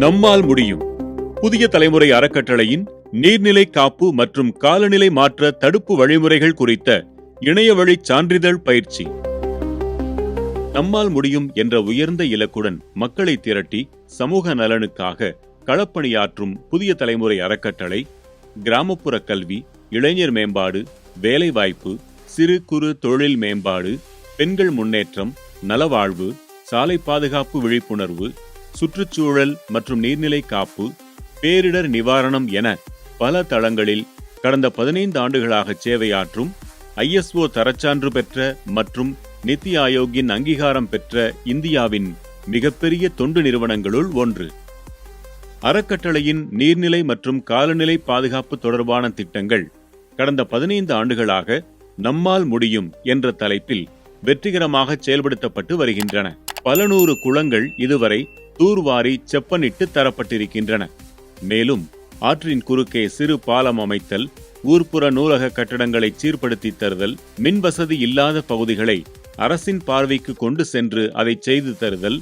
நம்மால் முடியும். புதிய தலைமுறை அறக்கட்டளையின் நீர்நிலை காப்பு மற்றும் காலநிலை மாற்ற தடுப்பு வழிமுறைகள் குறித்த இணையவழி சான்றிதழ் பயிற்சி. நம்மால் முடியும் என்ற உயர்ந்த இலக்குடன் மக்களை திரட்டி சமூக நலனுக்காக களப்பணியாற்றும் புதிய தலைமுறை அறக்கட்டளை கிராமப்புற கல்வி, இளைஞர் மேம்பாடு, வேலைவாய்ப்பு, சிறு குறு தொழில் மேம்பாடு, பெண்கள் முன்னேற்றம், நலவாழ்வு, சாலை பாதுகாப்பு விழிப்புணர்வு, சுற்றுச்சூழல் மற்றும் நீர்நிலை காப்பு, பேரிடர் நிவாரணம் என பல தளங்களில் கடந்த 15 ஆண்டுகளாக சேவையாற்றும் ISO தரச்சான்று பெற்ற மற்றும் நித்தி ஆயோக்கின் அங்கீகாரம் பெற்ற இந்தியாவின் மிகப்பெரிய தொண்டு நிறுவனங்களுள் ஒன்று. அறக்கட்டளையின் நீர்நிலை மற்றும் காலநிலை பாதுகாப்பு தொடர்பான திட்டங்கள் கடந்த 15 ஆண்டுகளாக நம்மால் முடியும் என்ற தலைப்பில் வெற்றிகரமாக செயல்படுத்தப்பட்டு வருகின்றன. பல நூறு குளங்கள் இதுவரை தூர்வாரி செப்பனிட்டு தரப்பட்டிருக்கின்றன. மேலும் ஆற்றின் குறுக்கே சிறு பாலம் அமைத்தல், ஊர்ப்புற நூலக கட்டடங்களை சீர்படுத்தி தருதல், மின் வசதி இல்லாத பகுதிகளை அரசின் பார்வைக்கு கொண்டு சென்று அதை செய்து தருதல்,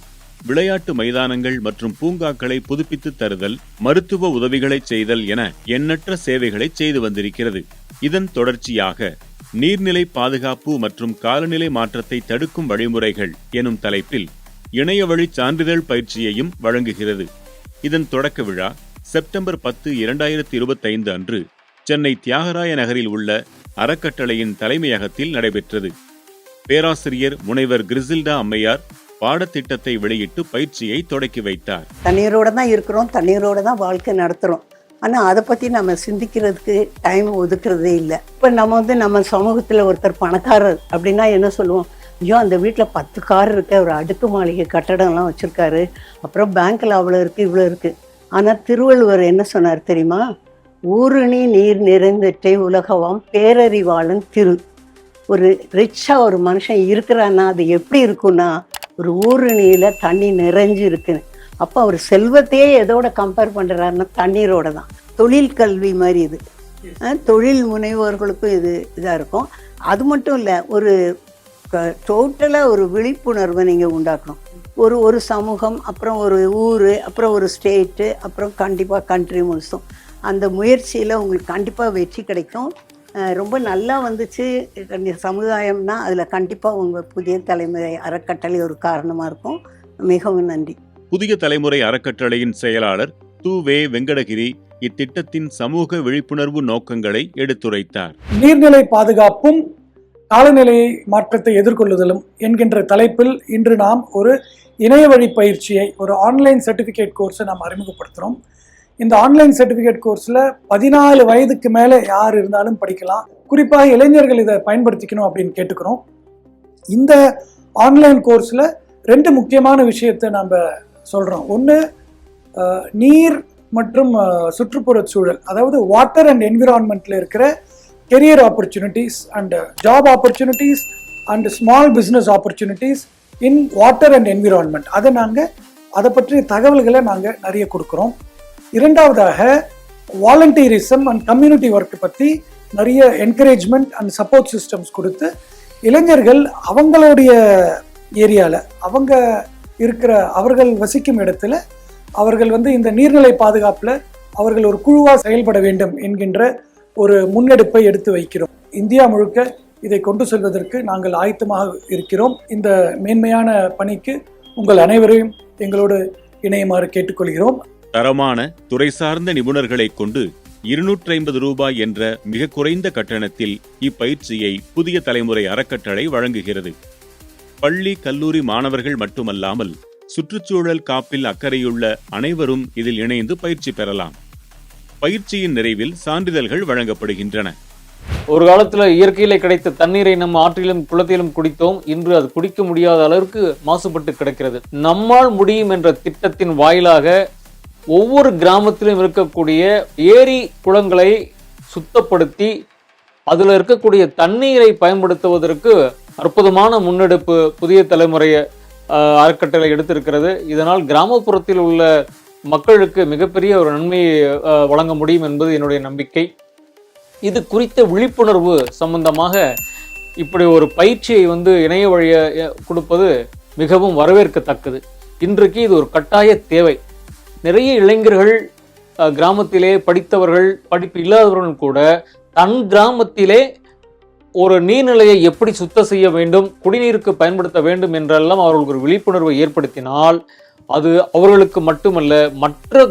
விளையாட்டு மைதானங்கள் மற்றும் பூங்காக்களை புதுப்பித்து தருதல், மருத்துவ உதவிகளை செய்தல் என எண்ணற்ற சேவைகளை செய்து வந்திருக்கிறது. இதன் தொடர்ச்சியாக நீர்நிலை பாதுகாப்பு மற்றும் காலநிலை மாற்றத்தை தடுக்கும் வழிமுறைகள் எனும் தலைப்பில் இணையவழி சான்றிதழ் பயிற்சியையும் வழங்குகிறது. இதன் தொடக்க விழா செப்டம்பர் 10, 2025 அன்று சென்னை தியாகராய நகரில் உள்ள அறக்கட்டளையின் தலைமையகத்தில் நடைபெற்றது. பேராசிரியர் முனைவர் கிரிசில்டா அம்மையார் பாடத்திட்டத்தை வெளியிட்டு பயிற்சியை தொடக்கி வைத்தார். தண்ணீரோட தான் இருக்கிறோம், தண்ணீரோட தான் வாழ்க்கை நடத்துகிறோம். ஆனால் அதை பற்றி நம்ம சிந்திக்கிறதுக்கு டைம் ஒதுக்குறதே இல்லை. இப்போ நம்ம சமூகத்தில் ஒருத்தர் பணக்காரர் அப்படின்னா என்ன சொல்லுவோம்? ஐயோ, அந்த வீட்டில் 10 கார் இருக்கு, அவர் அடுக்கு மாளிகை கட்டடம்லாம் வச்சுருக்காரு, அப்புறம் பேங்க்கில் அவ்வளோ இருக்குது இவ்வளோ இருக்குது. ஆனால் திருவள்ளுவர் என்ன சொன்னார் தெரியுமா? ஊருணி நீர் நிறைந்திட்டே உலகவாம் பேரறிவாளன் திரு. ஒரு ரிச்சாக ஒரு மனுஷன் இருக்கிறான்னா அது எப்படி இருக்குன்னா, ஒரு ஊருணியில் தண்ணி நிறைஞ்சு இருக்குன்னு. அப்போ அவர் செல்வத்தையே எதோட கம்பேர் பண்ணுறாருன்னா தண்ணீரோட தான். தொழில் கல்வி மாதிரி இது. தொழில் முனைவோர்களுக்கும் இதாக இருக்கும். அது மட்டும் இல்லை, ஒரு டோட்டலாக ஒரு விழிப்புணர்வை நீங்கள் உண்டாக்கணும். ஒரு சமூகம், அப்புறம் ஒரு ஊர், அப்புறம் ஒரு ஸ்டேட்டு, அப்புறம் கண்டிப்பாக கண்ட்ரி முழுசும். அந்த முயற்சியில் உங்களுக்கு கண்டிப்பாக வெற்றி கிடைக்கும். ரொம்ப நல்லா வந்துச்சு சமுதாயம்னா அதில் கண்டிப்பாக உங்கள் புதிய தலைமுறை அறக்கட்டளை ஒரு காரணமாக இருக்கும். மிகவும் நன்றி. புதிய தலைமுறை அறக்கட்டளையின் செயலாளர் வே. வெங்கடகிரி இத்திட்டத்தின் சமூக விழிப்புணர்வு நோக்கங்களை எடுத்துரைத்தார். நீர்நிலை பாதுகாப்பும் காலநிலை மாற்றத்தை எதிர்கொள்ளுதலும் என்கின்ற தலைப்பில் இன்று நாம் ஒரு இணைய வழி பயிற்சியை, ஒரு ஆன்லைன் சர்டிஃபிகேட் கோர்ஸை நாம் அறிமுகப்படுத்துகிறோம். இந்த ஆன்லைன் சர்டிஃபிகேட் கோர்ஸில் 14 வயதுக்கு மேலே யார் இருந்தாலும் படிக்கலாம். குறிப்பாக இளைஞர்கள் இதை பயன்படுத்திக்கணும் அப்படின்னு கேட்டுக்கிறோம். இந்த ஆன்லைன் கோர்ஸில் 2 முக்கியமான விஷயத்தை நாம் சொல்கிறோம். ஒன்று, நீர் மற்றும் சுற்றுப்புற சூழல், அதாவது வாட்டர் அண்ட் என்விரான்மெண்ட்டில் இருக்கிற career opportunities and job opportunities and small business opportunities in water and environment. அதை பற்றிய தகவல்களை நாங்கள் நிறைய கொடுக்குறோம். இரண்டாவதாக, வாலண்டியரிசம் அண்ட் கம்யூனிட்டி ஒர்க் பற்றி நிறைய என்கரேஜ்மெண்ட் அண்ட் சப்போர்ட் சிஸ்டம்ஸ் கொடுத்து இளைஞர்கள் அவங்களுடைய ஏரியாவில், அவர்கள் வசிக்கும் இடத்துல அவர்கள் இந்த நீர்நிலை பாதுகாப்பில் அவர்கள் ஒரு குழுவாக செயல்பட வேண்டும் என்கின்ற ஒரு முன்னெடுப்பை எடுத்து வைக்கிறோம். இந்தியா முழுக்க இதை கொண்டு செல்வதற்கு நாங்கள் ஆயத்தமாக இருக்கிறோம். இந்த மேன்மையான பணிக்கு உங்கள் அனைவரையும் எங்களோடு இணையுமாறு கேட்டுக்கொள்கிறோம். தரமான துறை சார்ந்த நிபுணர்களை கொண்டு 250 ரூபாய் என்ற மிக குறைந்த கட்டணத்தில் இப்பயிற்சியை புதிய தலைமுறை அறக்கட்டளை வழங்குகிறது. பள்ளி, கல்லூரி மாணவர்கள் மட்டுமல்லாமல் சுற்றுச்சூழல் காப்பில் அக்கறையுள்ள அனைவரும் இதில் இணைந்து பயிற்சி பெறலாம். பயிற்சியின் நிறைவில் சான்றிதழ்கள் வழங்கப்படுகின்றன. ஒரு காலத்துல இயற்கையில கிடைத்த தண்ணீரை நம்ம ஆற்றிலும் குளத்திலும் குடித்தோம். இன்று அது குடிக்க முடியாத அளவிற்கு மாசுபட்டு கிடக்கிறது. நம்மால் முடியும் என்ற திட்டத்தின் வாயிலாக ஒவ்வொரு கிராமத்திலும் இருக்கக்கூடிய ஏரி குளங்களை சுத்தப்படுத்தி அதுல இருக்கக்கூடிய தண்ணீரை பயன்படுத்துவதற்கு அற்புதமான முன்னெடுப்பு புதிய தலைமுறை அறக்கட்டளை எடுத்திருக்கிறது. இதனால் கிராமப்புறத்தில் உள்ள மக்களுக்கு மிகப்பெரிய ஒரு நன்மையை வழங்க முடியும் என்பது என்னுடைய நம்பிக்கை. இது குறித்த விழிப்புணர்வு சம்பந்தமாக இப்படி ஒரு பயிற்சியை இணைய வழியை கொடுப்பது மிகவும் வரவேற்கத்தக்கது. இன்றைக்கு இது ஒரு கட்டாய தேவை. நிறைய இளைஞர்கள் கிராமத்திலே படித்தவர்கள், படிப்பு இல்லாதவர்கள் கூட தன் கிராமத்திலே ஒரு நீர்நிலையை எப்படி சுத்தம் செய்ய வேண்டும், குடிநீருக்கு பயன்படுத்த வேண்டும் என்றெல்லாம் அவர்களுக்கு ஒரு விழிப்புணர்வை ஏற்படுத்தினால் அது அவர்களுக்கு மட்டுமல்ல, மற்ற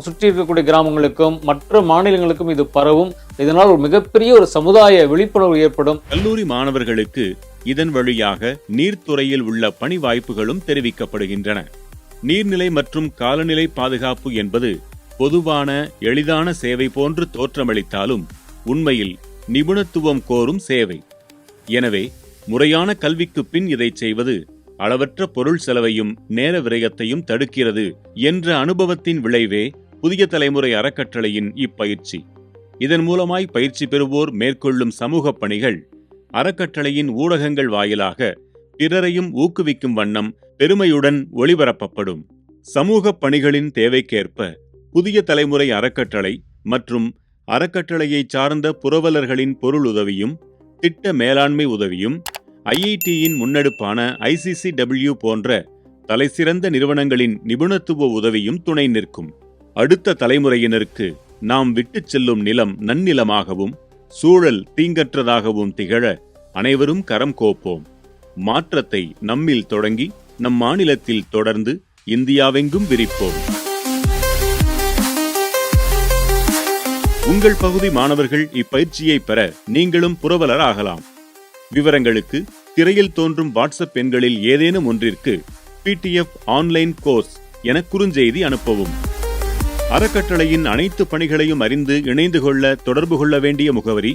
சுற்றி இருக்கக்கூடிய கிராமங்களுக்கும் மற்ற மாநிலங்களுக்கும் இது பரவும். இதனால் ஒரு மிகப்பெரிய ஒரு சமுதாய விழிப்புணர்வு ஏற்படும். கல்லூரி மாணவர்களுக்கு இதன் வழியாக நீர்த்துறையில் உள்ள பணி வாய்ப்புகளும் தெரிவிக்கப்படுகின்றன. நீர்நிலை மற்றும் காலநிலை பாதுகாப்பு என்பது பொதுவான எளிதான சேவை போன்று தோற்றமளித்தாலும் உண்மையில் நிபுணத்துவம் கோரும் சேவை. எனவே முறையான கல்விக்கு பின் இதை செய்வது அளவற்ற பொருள் செலவையும் நேர விரயத்தையும் தடுக்கிறது என்ற அனுபவத்தின் விளைவே புதிய தலைமுறை அறக்கட்டளையின் இப்பயிற்சி. இதன் மூலமாய் பயிற்சி பெறுவோர் மேற்கொள்ளும் சமூக பணிகள் அறக்கட்டளையின் ஊடகங்கள் வாயிலாக பிறரையும் ஊக்குவிக்கும் வண்ணம் பெருமையுடன் ஒளிபரப்பப்படும். சமூக பணிகளின் தேவைக்கேற்ப புதிய தலைமுறை அறக்கட்டளை மற்றும் அறக்கட்டளையை சார்ந்த புரவலர்களின் பொருள் உதவியும் திட்ட மேலாண்மை உதவியும் IITயின் முன்னெடுப்பான ICCW போன்ற தலைசிறந்த நிறுவனங்களின் நிபுணத்துவ உதவியும் துணை நிற்கும். அடுத்த தலைமுறையினருக்கு நாம் விட்டுச் செல்லும் நிலம் நன்னிலமாகவும் சூழல் தீங்கற்றதாகவும் திகழ அனைவரும் கரம் கோப்போம். மாற்றத்தை நம்மில் தொடங்கி நம் மாநிலத்தில் தொடர்ந்து இந்தியாவெங்கும் விரிப்போம். உங்கள் பகுதி மாணவர்கள் இப்பயிற்சியை பெற நீங்களும் புரவலர் ஆகலாம். விவரங்களுக்கு திரையில் தோன்றும் வாட்ஸ்அப் எண்களில் ஏதேனும் ஒன்றிற்கு PDF ஆன்லைன் கோர்ஸ் என குறுஞ்செய்தி அனுப்பவும். அறக்கட்டளையின் அனைத்து பணிகளையும் அறிந்து இணைந்து கொள்ள தொடர்பு கொள்ள வேண்டிய முகவரி: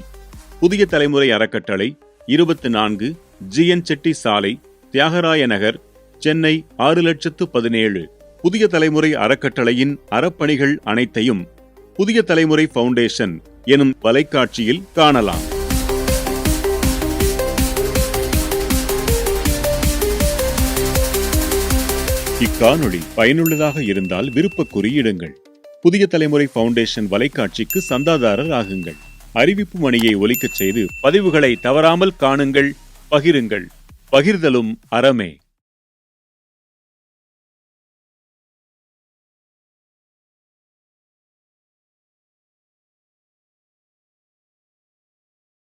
புதிய தலைமுறை அறக்கட்டளை, 24 GN செட்டி சாலை, தியாகராய நகர், சென்னை 6017. புதிய தலைமுறை அறக்கட்டளையின் அறப்பணிகள் அனைத்தையும் புதிய தலைமுறை ஃபவுண்டேஷன் எனும் வலைக்காட்சியில் காணலாம். இக்காணொளி பயனுள்ளதாக இருந்தால் விருப்ப குறியிடுங்கள். புதிய தலைமுறை ஃபவுண்டேஷன் வலைக்காட்சிக்கு சந்தாதாரர் ஆகுங்கள். அறிவிப்பு மணியை ஒலிக்கச் செய்து பதிவுகளை தவறாமல் காணுங்கள், பகிருங்கள். பகிர்தலும் அறமே.